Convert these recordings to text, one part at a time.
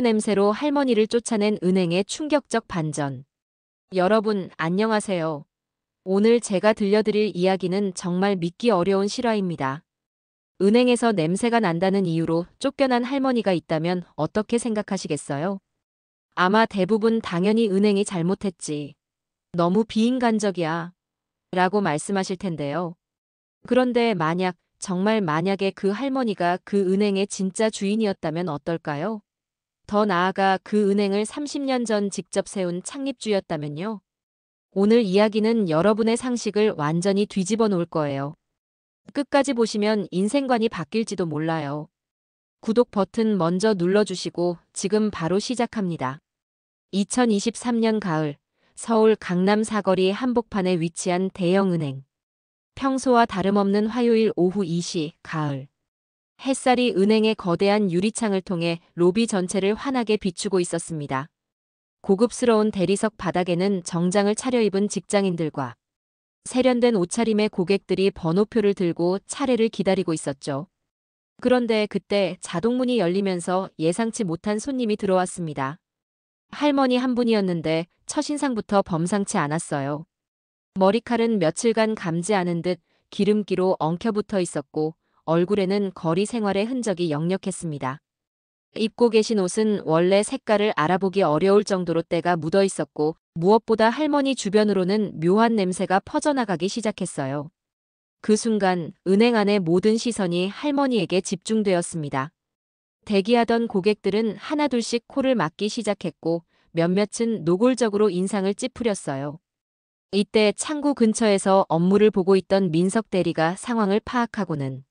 냄새로 할머니를 쫓아낸 은행의 충격적 반전. 여러분, 안녕하세요. 오늘 제가 들려드릴 이야기는 정말 믿기 어려운 실화입니다. 은행에서 냄새가 난다는 이유로 쫓겨난 할머니가 있다면 어떻게 생각하시겠어요? 아마 대부분 당연히 은행이 잘못했지. 너무 비인간적이야. 라고 말씀하실 텐데요. 그런데 정말 만약에 그 할머니가 그 은행의 진짜 주인이었다면 어떨까요? 더 나아가 그 은행을 30년 전 직접 세운 창립주였다면요. 오늘 이야기는 여러분의 상식을 완전히 뒤집어 놓을 거예요. 끝까지 보시면 인생관이 바뀔지도 몰라요. 구독 버튼 먼저 눌러주시고 지금 바로 시작합니다. 2023년 가을, 서울 강남 사거리 한복판에 위치한 대형은행. 평소와 다름없는 화요일 오후 2시, 가을. 햇살이 은행의 거대한 유리창을 통해 로비 전체를 환하게 비추고 있었습니다. 고급스러운 대리석 바닥에는 정장을 차려입은 직장인들과 세련된 옷차림의 고객들이 번호표를 들고 차례를 기다리고 있었죠. 그런데 그때 자동문이 열리면서 예상치 못한 손님이 들어왔습니다. 할머니 한 분이었는데 첫인상부터 범상치 않았어요. 머리칼은 며칠간 감지 않은 듯 기름기로 엉켜붙어 있었고 얼굴에는 거리 생활의 흔적이 역력했습니다. 입고 계신 옷은 원래 색깔을 알아보기 어려울 정도로 때가 묻어 있었고 무엇보다 할머니 주변으로는 묘한 냄새가 퍼져나가기 시작했어요. 그 순간 은행 안의 모든 시선이 할머니에게 집중되었습니다. 대기하던 고객들은 하나둘씩 코를 막기 시작했고 몇몇은 노골적으로 인상을 찌푸렸어요. 이때 창구 근처에서 업무를 보고 있던 민석 대리가 상황을 파악하고는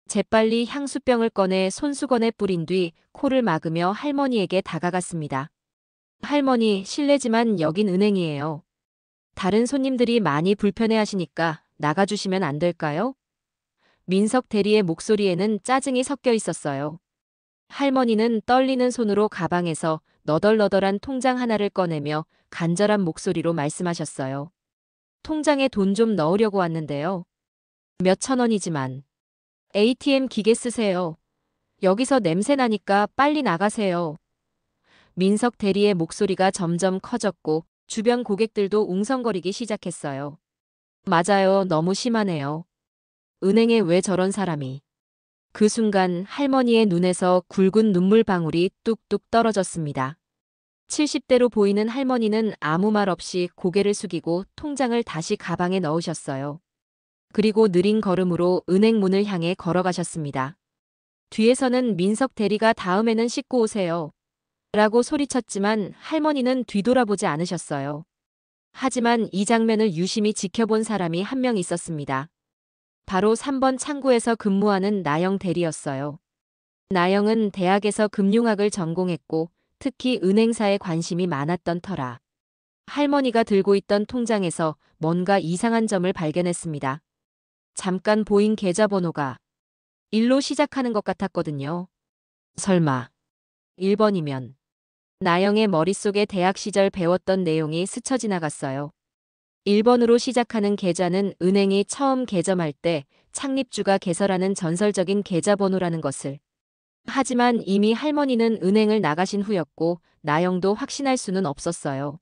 재빨리 향수병을 꺼내 손수건에 뿌린 뒤 코를 막으며 할머니에게 다가갔습니다. 할머니, 실례지만 여긴 은행이에요. 다른 손님들이 많이 불편해하시니까 나가주시면 안 될까요? 민석 대리의 목소리에는 짜증이 섞여 있었어요. 할머니는 떨리는 손으로 가방에서 너덜너덜한 통장 하나를 꺼내며 간절한 목소리로 말씀하셨어요. 통장에 돈 좀 넣으려고 왔는데요. 몇천 원이지만. ATM 기계 쓰세요. 여기서 냄새 나니까 빨리 나가세요. 민석 대리의 목소리가 점점 커졌고 주변 고객들도 웅성거리기 시작했어요. 맞아요. 너무 심하네요. 은행에 왜 저런 사람이. 그 순간 할머니의 눈에서 굵은 눈물방울이 뚝뚝 떨어졌습니다. 70대로 보이는 할머니는 아무 말 없이 고개를 숙이고 통장을 다시 가방에 넣으셨어요. 그리고 느린 걸음으로 은행 문을 향해 걸어가셨습니다. 뒤에서는 민석 대리가 다음에는 씻고 오세요. 라고 소리쳤지만 할머니는 뒤돌아보지 않으셨어요. 하지만 이 장면을 유심히 지켜본 사람이 한 명 있었습니다. 바로 3번 창구에서 근무하는 나영 대리였어요. 나영은 대학에서 금융학을 전공했고 특히 은행사에 관심이 많았던 터라 할머니가 들고 있던 통장에서 뭔가 이상한 점을 발견했습니다. 잠깐 보인 계좌번호가 1로 시작하는 것 같았거든요. 설마 1번이면 나영의 머릿속에 대학 시절 배웠던 내용이 스쳐 지나갔어요. 1번으로 시작하는 계좌는 은행이 처음 개점할 때 창립주가 개설하는 전설적인 계좌번호라는 것을. 하지만 이미 할머니는 은행을 나가신 후였고 나영도 확신할 수는 없었어요.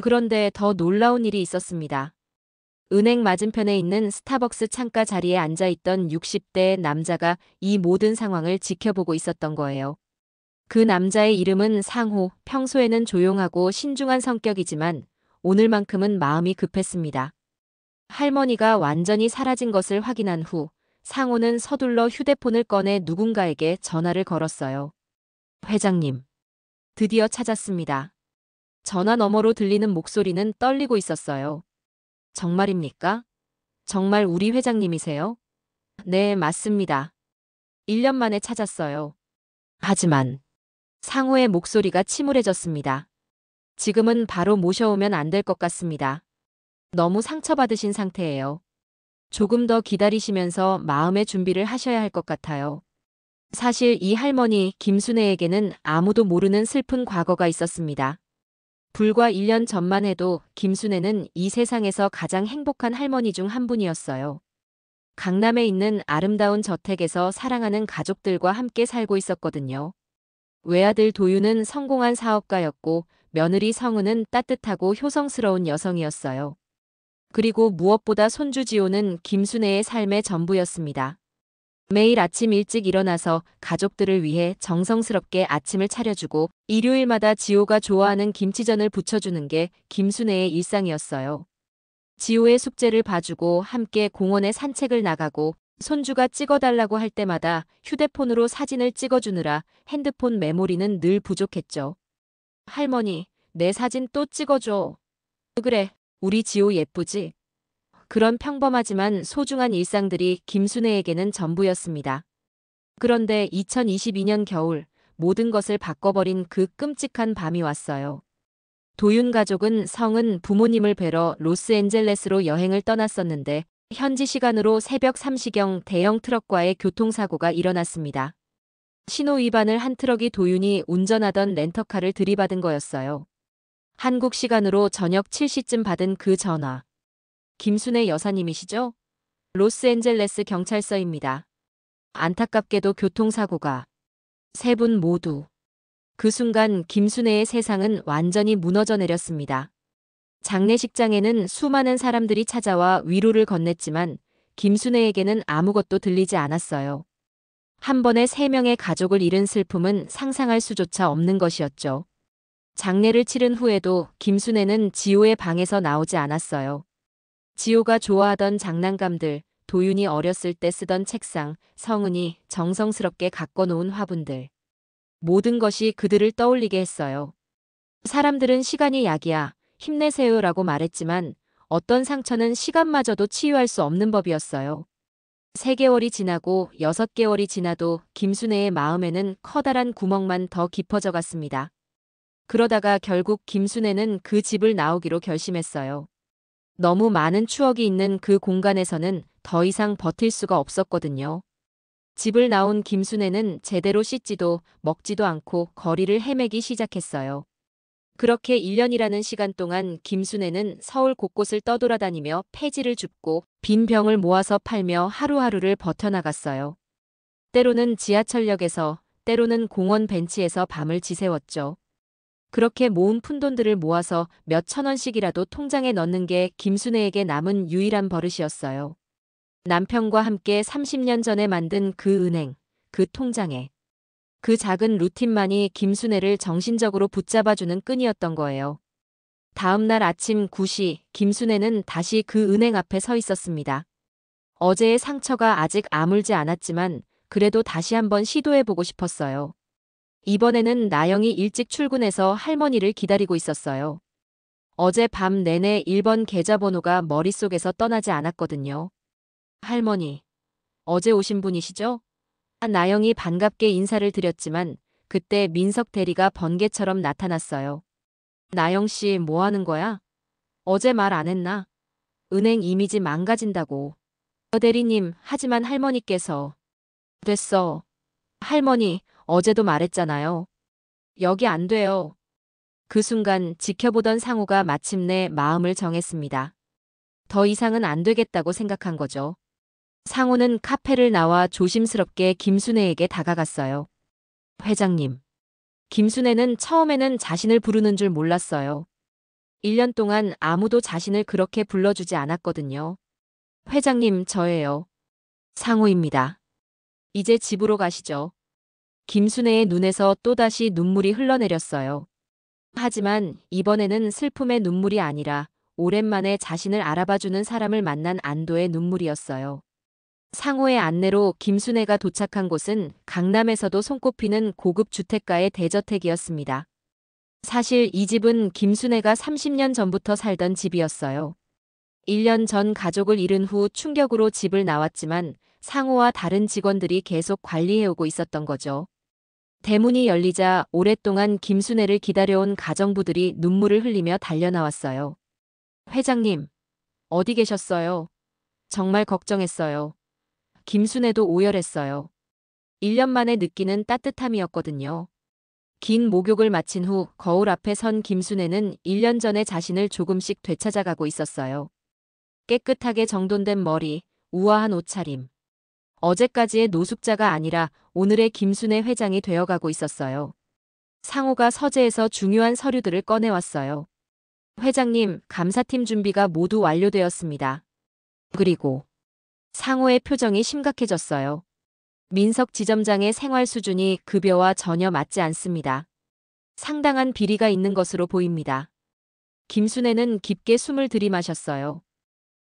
그런데 더 놀라운 일이 있었습니다. 은행 맞은편에 있는 스타벅스 창가 자리에 앉아있던 60대 남자가 이 모든 상황을 지켜보고 있었던 거예요. 그 남자의 이름은 상호. 평소에는 조용하고 신중한 성격이지만 오늘만큼은 마음이 급했습니다. 할머니가 완전히 사라진 것을 확인한 후 상호는 서둘러 휴대폰을 꺼내 누군가에게 전화를 걸었어요. 회장님. 드디어 찾았습니다. 전화 너머로 들리는 목소리는 떨리고 있었어요. 정말입니까? 정말 우리 회장님이세요? 네, 맞습니다. 1년 만에 찾았어요. 하지만 상호의 목소리가 침울해졌습니다. 지금은 바로 모셔오면 안 될 것 같습니다. 너무 상처받으신 상태예요. 조금 더 기다리시면서 마음의 준비를 하셔야 할 것 같아요. 사실 이 할머니 김순애에게는 아무도 모르는 슬픈 과거가 있었습니다. 불과 1년 전만 해도 김순애는 이 세상에서 가장 행복한 할머니 중 한 분이었어요. 강남에 있는 아름다운 저택에서 사랑하는 가족들과 함께 살고 있었거든요. 외아들 도윤은 성공한 사업가였고 며느리 성은은 따뜻하고 효성스러운 여성이었어요. 그리고 무엇보다 손주 지호는 김순애의 삶의 전부였습니다. 매일 아침 일찍 일어나서 가족들을 위해 정성스럽게 아침을 차려주고 일요일마다 지호가 좋아하는 김치전을 부쳐주는 게 김순애의 일상이었어요. 지호의 숙제를 봐주고 함께 공원에 산책을 나가고 손주가 찍어달라고 할 때마다 휴대폰으로 사진을 찍어주느라 핸드폰 메모리는 늘 부족했죠. 할머니, 내 사진 또 찍어줘. 그래, 우리 지호 예쁘지? 그런 평범하지만 소중한 일상들이 김순애에게는 전부였습니다. 그런데 2022년 겨울 모든 것을 바꿔버린 그 끔찍한 밤이 왔어요. 도윤 가족은 성은 부모님을 뵈러 로스앤젤레스로 여행을 떠났었는데 현지 시간으로 새벽 3시경 대형 트럭과의 교통사고가 일어났습니다. 신호 위반을 한 트럭이 도윤이 운전하던 렌터카를 들이받은 거였어요. 한국 시간으로 저녁 7시쯤 받은 그 전화. 김순애 여사님이시죠? 로스앤젤레스 경찰서입니다. 안타깝게도 교통사고가. 세 분 모두. 그 순간 김순애의 세상은 완전히 무너져 내렸습니다. 장례식장에는 수많은 사람들이 찾아와 위로를 건넸지만 김순애에게는 아무것도 들리지 않았어요. 한 번에 3명의 가족을 잃은 슬픔은 상상할 수조차 없는 것이었죠. 장례를 치른 후에도 김순애는 지호의 방에서 나오지 않았어요. 지호가 좋아하던 장난감들, 도윤이 어렸을 때 쓰던 책상, 성은이 정성스럽게 가꿔놓은 화분들. 모든 것이 그들을 떠올리게 했어요. 사람들은 시간이 약이야, 힘내세요라고 말했지만 어떤 상처는 시간마저도 치유할 수 없는 법이었어요. 3개월이 지나고 6개월이 지나도 김순애의 마음에는 커다란 구멍만 더 깊어져 갔습니다. 그러다가 결국 김순애는 그 집을 나오기로 결심했어요. 너무 많은 추억이 있는 그 공간에서는 더 이상 버틸 수가 없었거든요. 집을 나온 김순애는 제대로 씻지도 먹지도 않고 거리를 헤매기 시작했어요. 그렇게 1년이라는 시간 동안 김순애는 서울 곳곳을 떠돌아다니며 폐지를 줍고 빈 병을 모아서 팔며 하루하루를 버텨나갔어요. 때로는 지하철역에서, 때로는 공원 벤치에서 밤을 지새웠죠. 그렇게 모은 푼돈들을 모아서 몇 천 원씩이라도 통장에 넣는 게 김순애에게 남은 유일한 버릇이었어요. 남편과 함께 30년 전에 만든 그 은행, 그 통장에. 그 작은 루틴만이 김순애를 정신적으로 붙잡아주는 끈이었던 거예요. 다음 날 아침 9시 김순애는 다시 그 은행 앞에 서 있었습니다. 어제의 상처가 아직 아물지 않았지만 그래도 다시 한번 시도해보고 싶었어요. 이번에는 나영이 일찍 출근해서 할머니를 기다리고 있었어요. 어제 밤 내내 1번 계좌번호가 머릿속에서 떠나지 않았거든요. 할머니, 어제 오신 분이시죠? 나영이 반갑게 인사를 드렸지만 그때 민석 대리가 번개처럼 나타났어요. 나영 씨 뭐 하는 거야? 어제 말 안 했나? 은행 이미지 망가진다고. 대리님, 하지만 할머니께서. 됐어. 할머니, 어제도 말했잖아요. 여기 안 돼요. 그 순간 지켜보던 상우가 마침내 마음을 정했습니다. 더 이상은 안 되겠다고 생각한 거죠. 상우는 카페를 나와 조심스럽게 김순애에게 다가갔어요. 회장님. 김순애는 처음에는 자신을 부르는 줄 몰랐어요. 1년 동안 아무도 자신을 그렇게 불러주지 않았거든요. 회장님, 저예요. 상우입니다. 이제 집으로 가시죠. 김순애의 눈에서 또다시 눈물이 흘러내렸어요. 하지만 이번에는 슬픔의 눈물이 아니라 오랜만에 자신을 알아봐주는 사람을 만난 안도의 눈물이었어요. 상호의 안내로 김순애가 도착한 곳은 강남에서도 손꼽히는 고급 주택가의 대저택이었습니다. 사실 이 집은 김순애가 30년 전부터 살던 집이었어요. 1년 전 가족을 잃은 후 충격으로 집을 나왔지만 상호와 다른 직원들이 계속 관리해오고 있었던 거죠. 대문이 열리자 오랫동안 김순애를 기다려온 가정부들이 눈물을 흘리며 달려나왔어요. 회장님, 어디 계셨어요? 정말 걱정했어요. 김순애도 오열했어요. 1년 만에 느끼는 따뜻함이었거든요. 긴 목욕을 마친 후 거울 앞에 선 김순애는 1년 전에 자신을 조금씩 되찾아가고 있었어요. 깨끗하게 정돈된 머리, 우아한 옷차림. 어제까지의 노숙자가 아니라 오늘의 김순애 회장이 되어가고 있었어요. 상호가 서재에서 중요한 서류들을 꺼내왔어요. 회장님, 감사팀 준비가 모두 완료되었습니다. 그리고 상호의 표정이 심각해졌어요. 민석 지점장의 생활 수준이 급여와 전혀 맞지 않습니다. 상당한 비리가 있는 것으로 보입니다. 김순애는 깊게 숨을 들이마셨어요.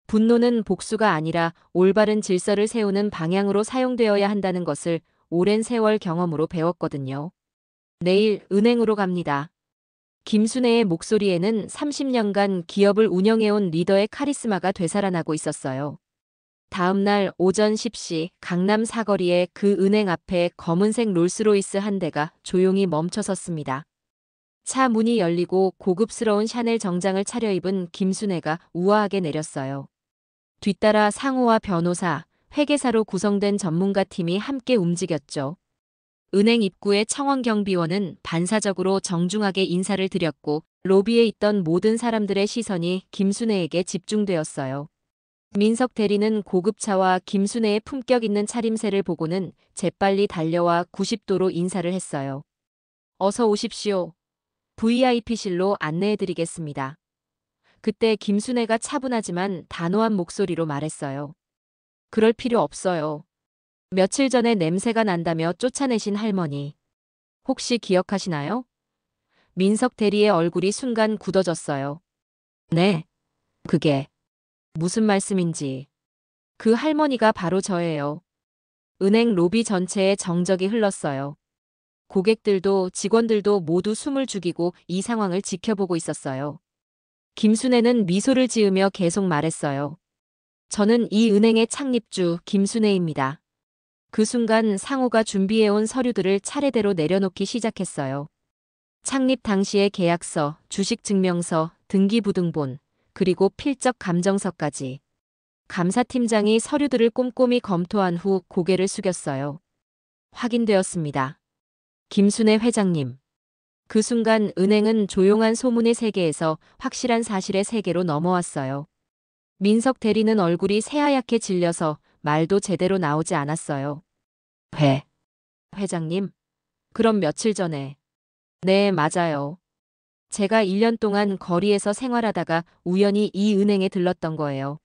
분노는 복수가 아니라 올바른 질서를 세우는 방향으로 사용되어야 한다는 것을 오랜 세월 경험으로 배웠거든요. 내일 은행으로 갑니다. 김순애의 목소리에는 30년간 기업을 운영해온 리더의 카리스마가 되살아나고 있었어요. 다음 날 오전 10시 강남 사거리의 그 은행 앞에 검은색 롤스로이스 한 대가 조용히 멈춰섰습니다. 차 문이 열리고 고급스러운 샤넬 정장을 차려입은 김순애가 우아하게 내렸어요. 뒤따라 상호와 변호사, 회계사로 구성된 전문가 팀이 함께 움직였죠. 은행 입구의 청원경비원은 반사적으로 정중하게 인사를 드렸고 로비에 있던 모든 사람들의 시선이 김순애에게 집중되었어요. 민석 대리는 고급차와 김순애의 품격 있는 차림새를 보고는 재빨리 달려와 90도로 인사를 했어요. 어서 오십시오. VIP실로 안내해드리겠습니다. 그때 김순애가 차분하지만 단호한 목소리로 말했어요. 그럴 필요 없어요. 며칠 전에 냄새가 난다며 쫓아내신 할머니. 혹시 기억하시나요? 민석 대리의 얼굴이 순간 굳어졌어요. 네. 그게 무슨 말씀인지. 그 할머니가 바로 저예요. 은행 로비 전체에 정적이 흘렀어요. 고객들도 직원들도 모두 숨을 죽이고 이 상황을 지켜보고 있었어요. 김순애는 미소를 지으며 계속 말했어요. 저는 이 은행의 창립주 김순애입니다. 그 순간 상호가 준비해온 서류들을 차례대로 내려놓기 시작했어요. 창립 당시의 계약서, 주식증명서, 등기부등본, 그리고 필적 감정서까지. 감사팀장이 서류들을 꼼꼼히 검토한 후 고개를 숙였어요. 확인되었습니다. 김순애 회장님. 그 순간 은행은 조용한 소문의 세계에서 확실한 사실의 세계로 넘어왔어요. 민석 대리는 얼굴이 새하얗게 질려서 말도 제대로 나오지 않았어요. 회장님? 그럼 며칠 전에. 네, 맞아요. 제가 1년 동안 거리에서 생활하다가 우연히 이 은행에 들렀던 거예요.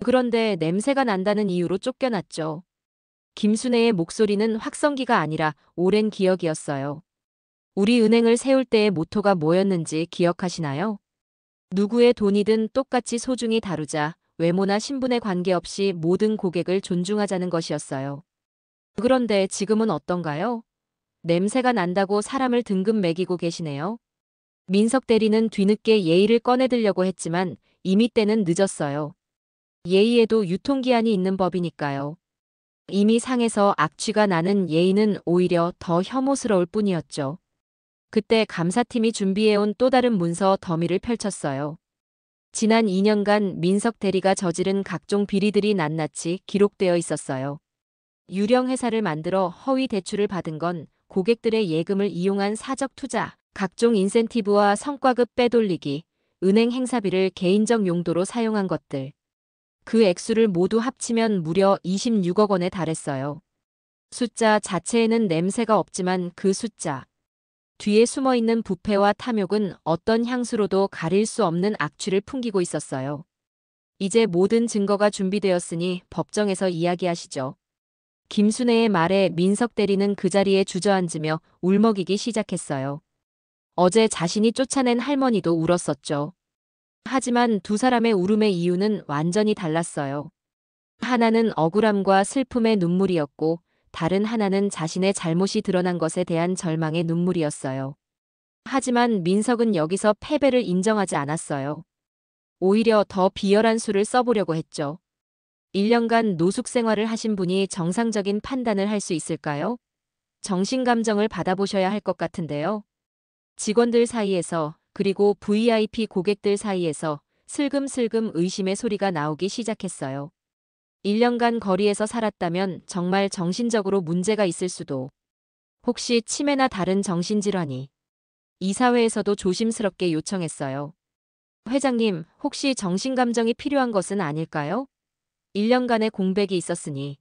그런데 냄새가 난다는 이유로 쫓겨났죠. 김순애의 목소리는 확성기가 아니라 오랜 기억이었어요. 우리 은행을 세울 때의 모토가 뭐였는지 기억하시나요? 누구의 돈이든 똑같이 소중히 다루자, 외모나 신분에 관계없이 모든 고객을 존중하자는 것이었어요. 그런데 지금은 어떤가요? 냄새가 난다고 사람을 등급 매기고 계시네요. 민석 대리는 뒤늦게 예의를 꺼내들려고 했지만 이미 때는 늦었어요. 예의에도 유통기한이 있는 법이니까요. 이미 상에서 악취가 나는 예의는 오히려 더 혐오스러울 뿐이었죠. 그때 감사팀이 준비해온 또 다른 문서 더미를 펼쳤어요. 지난 2년간 민석 대리가 저지른 각종 비리들이 낱낱이 기록되어 있었어요. 유령 회사를 만들어 허위 대출을 받은 건, 고객들의 예금을 이용한 사적 투자, 각종 인센티브와 성과급 빼돌리기, 은행 행사비를 개인적 용도로 사용한 것들. 그 액수를 모두 합치면 무려 26억 원에 달했어요. 숫자 자체에는 냄새가 없지만 그 숫자 뒤에 숨어있는 부패와 탐욕은 어떤 향수로도 가릴 수 없는 악취를 풍기고 있었어요. 이제 모든 증거가 준비되었으니 법정에서 이야기하시죠. 김순애의 말에 민석 대리는 그 자리에 주저앉으며 울먹이기 시작했어요. 어제 자신이 쫓아낸 할머니도 울었었죠. 하지만 두 사람의 울음의 이유는 완전히 달랐어요. 하나는 억울함과 슬픔의 눈물이었고 다른 하나는 자신의 잘못이 드러난 것에 대한 절망의 눈물이었어요. 하지만 민석은 여기서 패배를 인정하지 않았어요. 오히려 더 비열한 수를 써보려고 했죠. 1년간 노숙 생활을 하신 분이 정상적인 판단을 할 수 있을까요? 정신감정을 받아보셔야 할 것 같은데요. 직원들 사이에서 그리고 VIP 고객들 사이에서 슬금슬금 의심의 소리가 나오기 시작했어요. 1년간 거리에서 살았다면 정말 정신적으로 문제가 있을 수도. 혹시 치매나 다른 정신질환이. 이사회에서도 조심스럽게 요청했어요. 회장님, 혹시 정신감정이 필요한 것은 아닐까요? 1년간의 공백이 있었으니.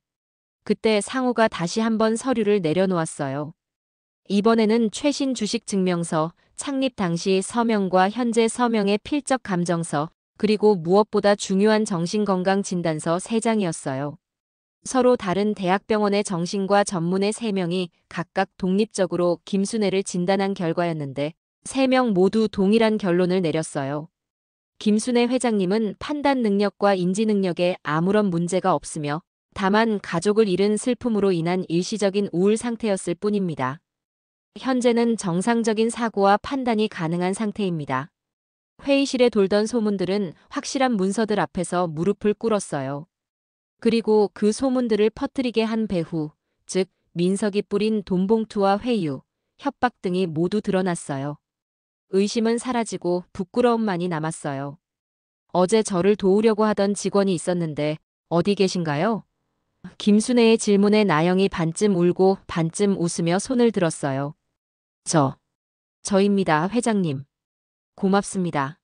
그때 상호가 다시 한번 서류를 내려놓았어요. 이번에는 최신 주식 증명서, 창립 당시 서명과 현재 서명의 필적 감정서, 그리고 무엇보다 중요한 정신건강 진단서 3장이었어요. 서로 다른 대학병원의 정신과 전문의 3명이 각각 독립적으로 김순애를 진단한 결과였는데 3명 모두 동일한 결론을 내렸어요. 김순애 회장님은 판단 능력과 인지 능력에 아무런 문제가 없으며 다만 가족을 잃은 슬픔으로 인한 일시적인 우울 상태였을 뿐입니다. 현재는 정상적인 사고와 판단이 가능한 상태입니다. 회의실에 돌던 소문들은 확실한 문서들 앞에서 무릎을 꿇었어요. 그리고 그 소문들을 퍼뜨리게 한 배후, 즉 민석이 뿌린 돈봉투와 회유, 협박 등이 모두 드러났어요. 의심은 사라지고 부끄러움만이 남았어요. 어제 저를 도우려고 하던 직원이 있었는데 어디 계신가요? 김순애의 질문에 나영이 반쯤 울고 반쯤 웃으며 손을 들었어요. 저입니다, 회장님. 고맙습니다.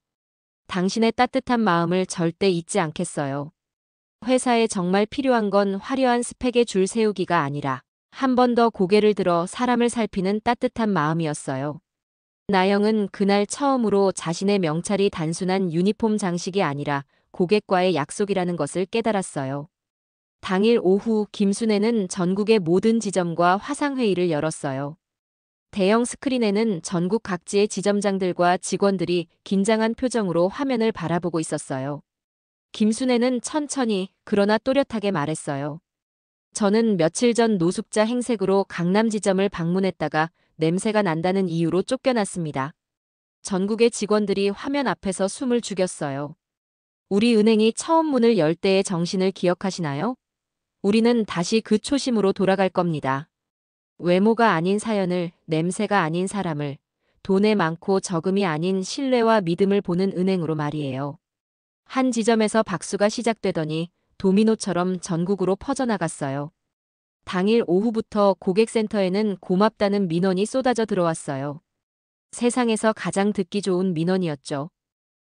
당신의 따뜻한 마음을 절대 잊지 않겠어요. 회사에 정말 필요한 건 화려한 스펙에 줄 세우기가 아니라 한 번 더 고개를 들어 사람을 살피는 따뜻한 마음이었어요. 나영은 그날 처음으로 자신의 명찰이 단순한 유니폼 장식이 아니라 고객과의 약속이라는 것을 깨달았어요. 당일 오후 김순애는 전국의 모든 지점과 화상회의를 열었어요. 대형 스크린에는 전국 각지의 지점장들과 직원들이 긴장한 표정으로 화면을 바라보고 있었어요. 김순애는 천천히 그러나 또렷하게 말했어요. 저는 며칠 전 노숙자 행색으로 강남 지점을 방문했다가 냄새가 난다는 이유로 쫓겨났습니다. 전국의 직원들이 화면 앞에서 숨을 죽였어요. 우리 은행이 처음 문을 열 때의 정신을 기억하시나요? 우리는 다시 그 초심으로 돌아갈 겁니다. 외모가 아닌 사연을, 냄새가 아닌 사람을, 돈에 많고 적음이 아닌 신뢰와 믿음을 보는 은행으로 말이에요. 한 지점에서 박수가 시작되더니 도미노처럼 전국으로 퍼져나갔어요. 당일 오후부터 고객센터에는 고맙다는 민원이 쏟아져 들어왔어요. 세상에서 가장 듣기 좋은 민원이었죠.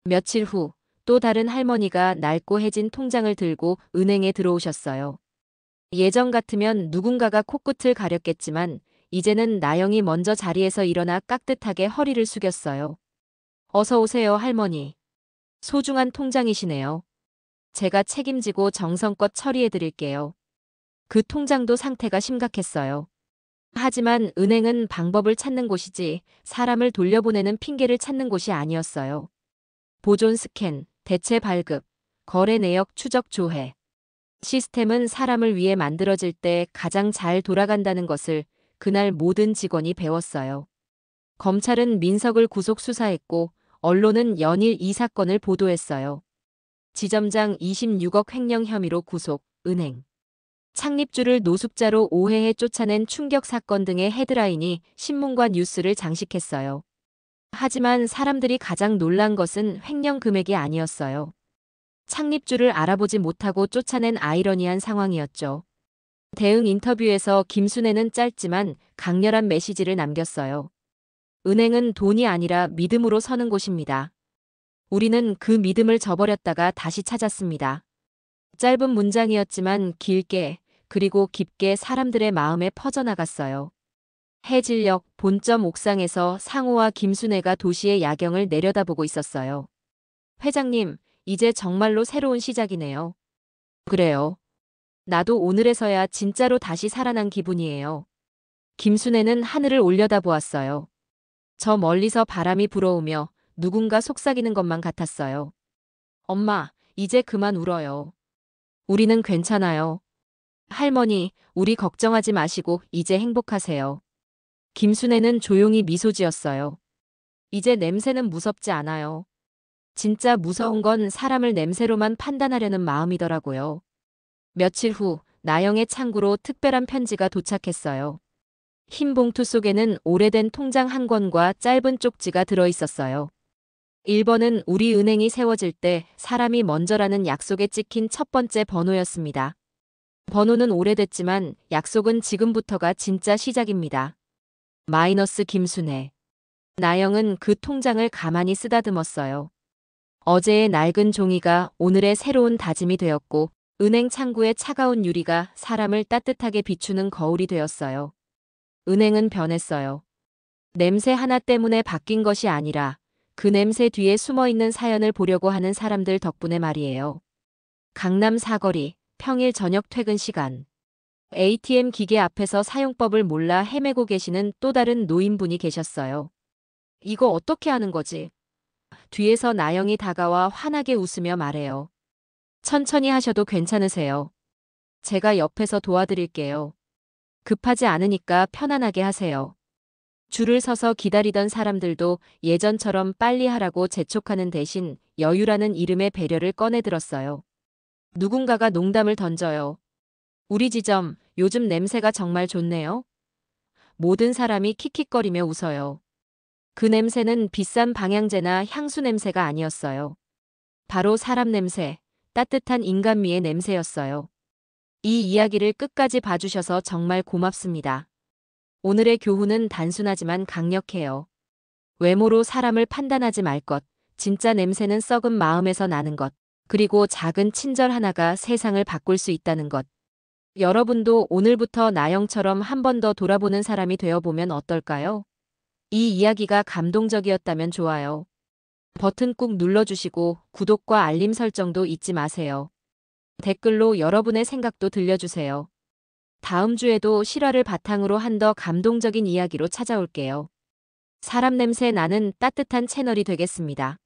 며칠 후 또 다른 할머니가 낡고 해진 통장을 들고 은행에 들어오셨어요. 예전 같으면 누군가가 코끝을 가렸겠지만 이제는 나영이 먼저 자리에서 일어나 깍듯하게 허리를 숙였어요. 어서 오세요, 할머니. 소중한 통장이시네요. 제가 책임지고 정성껏 처리해드릴게요. 그 통장도 상태가 심각했어요. 하지만 은행은 방법을 찾는 곳이지 사람을 돌려보내는 핑계를 찾는 곳이 아니었어요. 보존 스캔, 대체 발급, 거래 내역 추적 조회. 시스템은 사람을 위해 만들어질 때 가장 잘 돌아간다는 것을 그날 모든 직원이 배웠어요. 검찰은 민석을 구속 수사했고 언론은 연일 이 사건을 보도했어요. 지점장 26억 횡령 혐의로 구속, 은행. 창립주를 노숙자로 오해해 쫓아낸 충격 사건 등의 헤드라인이 신문과 뉴스를 장식했어요. 하지만 사람들이 가장 놀란 것은 횡령 금액이 아니었어요. 창립주를 알아보지 못하고 쫓아낸 아이러니한 상황이었죠. 대응 인터뷰에서 김순애는 짧지만 강렬한 메시지를 남겼어요. 은행은 돈이 아니라 믿음으로 서는 곳입니다. 우리는 그 믿음을 저버렸다가 다시 찾았습니다. 짧은 문장이었지만 길게 그리고 깊게 사람들의 마음에 퍼져나갔어요. 해질녘 본점 옥상에서 상호와 김순애가 도시의 야경을 내려다보고 있었어요. 회장님, 이제 정말로 새로운 시작이네요. 그래요. 나도 오늘에서야 진짜로 다시 살아난 기분이에요. 김순애는 하늘을 올려다보았어요. 저 멀리서 바람이 불어오며 누군가 속삭이는 것만 같았어요. 엄마, 이제 그만 울어요. 우리는 괜찮아요. 할머니, 우리 걱정하지 마시고 이제 행복하세요. 김순애는 조용히 미소 지었어요. 이제 냄새는 무섭지 않아요. 진짜 무서운 건 사람을 냄새로만 판단하려는 마음이더라고요. 며칠 후 나영의 창구로 특별한 편지가 도착했어요. 흰 봉투 속에는 오래된 통장 한 권과 짧은 쪽지가 들어있었어요. 1번은 우리 은행이 세워질 때 사람이 먼저라는 약속에 찍힌 첫 번째 번호였습니다. 번호는 오래됐지만 약속은 지금부터가 진짜 시작입니다. 마이너스 김순애. 나영은 그 통장을 가만히 쓰다듬었어요. 어제의 낡은 종이가 오늘의 새로운 다짐이 되었고 은행 창구의 차가운 유리가 사람을 따뜻하게 비추는 거울이 되었어요. 은행은 변했어요. 냄새 하나 때문에 바뀐 것이 아니라 그 냄새 뒤에 숨어 있는 사연을 보려고 하는 사람들 덕분에 말이에요. 강남 사거리, 평일 저녁 퇴근 시간. ATM 기계 앞에서 사용법을 몰라 헤매고 계시는 또 다른 노인분이 계셨어요. 이거 어떻게 하는 거지? 뒤에서 나영이 다가와 환하게 웃으며 말해요. 천천히 하셔도 괜찮으세요. 제가 옆에서 도와드릴게요. 급하지 않으니까 편안하게 하세요. 줄을 서서 기다리던 사람들도 예전처럼 빨리 하라고 재촉하는 대신 여유라는 이름의 배려를 꺼내들었어요. 누군가가 농담을 던져요. 우리 지점, 요즘 냄새가 정말 좋네요. 모든 사람이 킥킥거리며 웃어요. 그 냄새는 비싼 방향제나 향수 냄새가 아니었어요. 바로 사람 냄새, 따뜻한 인간미의 냄새였어요. 이 이야기를 끝까지 봐주셔서 정말 고맙습니다. 오늘의 교훈은 단순하지만 강력해요. 외모로 사람을 판단하지 말 것, 진짜 냄새는 썩은 마음에서 나는 것, 그리고 작은 친절 하나가 세상을 바꿀 수 있다는 것. 여러분도 오늘부터 나영처럼 한 번 더 돌아보는 사람이 되어보면 어떨까요? 이 이야기가 감동적이었다면 좋아요 버튼 꾹 눌러주시고 구독과 알림 설정도 잊지 마세요. 댓글로 여러분의 생각도 들려주세요. 다음 주에도 실화를 바탕으로 한 더 감동적인 이야기로 찾아올게요. 사람 냄새 나는 따뜻한 채널이 되겠습니다.